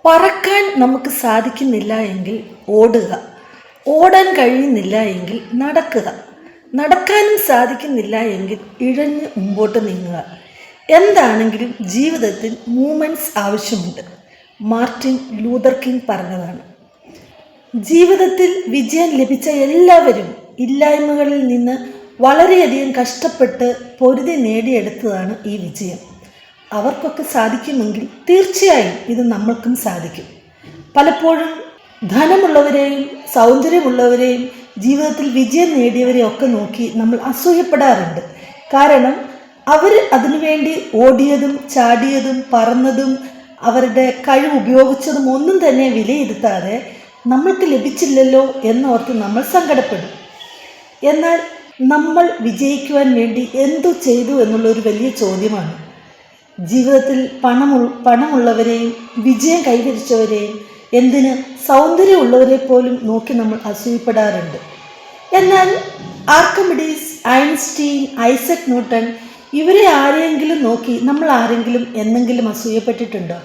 പറക്കാൻ നമുക്ക് സാധിക്കുന്നില്ല എങ്കിൽ ഓടുക, ഓടാൻ കഴിയുന്നില്ല എങ്കിൽ നടക്കുക, നടക്കാനും സാധിക്കുന്നില്ല എങ്കിൽ ഇഴഞ്ഞ് മുമ്പോട്ട് നീങ്ങുക. എന്താണെങ്കിലും ജീവിതത്തിൽ മൂവ്മെൻറ്റ്സ് ആവശ്യമുണ്ട്. മാർട്ടിൻ ലൂതർ കിങ് പറഞ്ഞതാണ്. ജീവിതത്തിൽ വിജയം ലഭിച്ച എല്ലാവരും ഇല്ലായ്മകളിൽ നിന്ന് വളരെയധികം കഷ്ടപ്പെട്ട് പൊരുതി നേടിയെടുത്തതാണ് ഈ വിജയം. അവർക്കൊക്കെ സാധിക്കുമെങ്കിൽ തീർച്ചയായും ഇത് നമ്മൾക്കും സാധിക്കും. പലപ്പോഴും ധനമുള്ളവരെയും സൗന്ദര്യമുള്ളവരെയും ജീവിതത്തിൽ വിജയം നേടിയവരെയും ഒക്കെ നോക്കി നമ്മൾ അസൂയപ്പെടാറുണ്ട്. കാരണം അവർ അതിനുവേണ്ടി ഓടിയതും ചാടിയതും പറന്നതും അവരുടെ കഴിവ് ഉപയോഗിച്ചതും ഒന്നും തന്നെ വിലയിരുത്താതെ നമ്മൾക്ക് ലഭിച്ചില്ലല്ലോ എന്നോർത്ത് നമ്മൾ സങ്കടപ്പെടും. എന്നാൽ നമ്മൾ വിജയിക്കുവാൻ വേണ്ടി എന്തു ചെയ്തു എന്നുള്ളൊരു വലിയ ചോദ്യമാണ്. ജീവിതത്തിൽ പണമുള്ളവരെയും വിജയം കൈവരിച്ചവരെയും എന്തിന് സൗന്ദര്യമുള്ളവരെ പോലും നോക്കി നമ്മൾ അസൂയപ്പെടാറുണ്ട്. എന്നാൽ ആർക്കിമിഡീസ്, ഐൻസ്റ്റീൻ, ഐസക് ന്യൂട്ടൺ ഇവരെ ആരെയെങ്കിലും നോക്കി നമ്മൾ ആരെങ്കിലും എന്തെങ്കിലും അസൂയപ്പെട്ടിട്ടുണ്ടോ?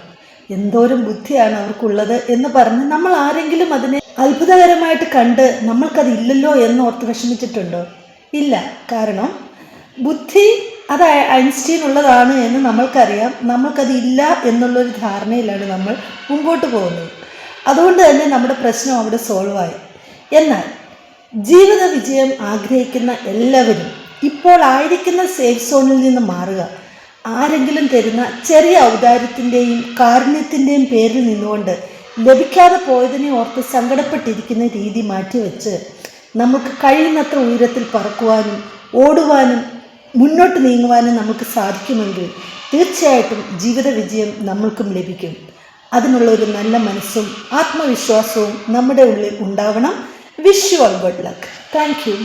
എന്തോരം ബുദ്ധിയാണ് അവർക്കുള്ളത് എന്ന് പറഞ്ഞ് നമ്മൾ ആരെങ്കിലും അതിനെ അത്ഭുതകരമായിട്ട് കണ്ട് നമ്മൾക്കതില്ലല്ലോ എന്നോർത്ത് വിഷമിച്ചിട്ടുണ്ടോ? ഇല്ല. കാരണം ബുദ്ധി അത് ഐൻസ്റ്റീൻ ഉള്ളതാണ് എന്ന് നമ്മൾക്കറിയാം. നമ്മൾക്കതില്ല എന്നുള്ളൊരു ധാരണയിലാണ് നമ്മൾ മുമ്പോട്ട് പോകുന്നത്. അതുകൊണ്ട് തന്നെ നമ്മുടെ പ്രശ്നം അവിടെ സോൾവായി. എന്നാൽ ജീവിത വിജയം ആഗ്രഹിക്കുന്ന എല്ലാവരും ഇപ്പോൾ ആയിരിക്കുന്ന സേഫ് സോണിൽ നിന്ന് മാറുക. ആരെങ്കിലും തരുന്ന ചെറിയ ഔദാര്യത്തിൻ്റെയും കാരുണ്യത്തിൻ്റെയും പേരിൽ നിന്നുകൊണ്ട് ലഭിക്കാതെ പോയതിനെ ഓർത്ത് സങ്കടപ്പെട്ടിരിക്കുന്ന രീതി മാറ്റിവെച്ച് നമുക്ക് കഴിയുന്നത്ര ഉയരത്തിൽ പറക്കുവാനും ഓടുവാനും മുന്നോട്ട് നീങ്ങുവാനും നമുക്ക് സാധിക്കുമെങ്കിൽ തീർച്ചയായിട്ടും ജീവിത വിജയം നമ്മൾക്കും ലഭിക്കും. അതിനുള്ള ഒരു നല്ല മനസ്സും ആത്മവിശ്വാസവും നമ്മുടെ ഉള്ളിൽ ഉണ്ടാവണം. Wish you all good luck. Thank you.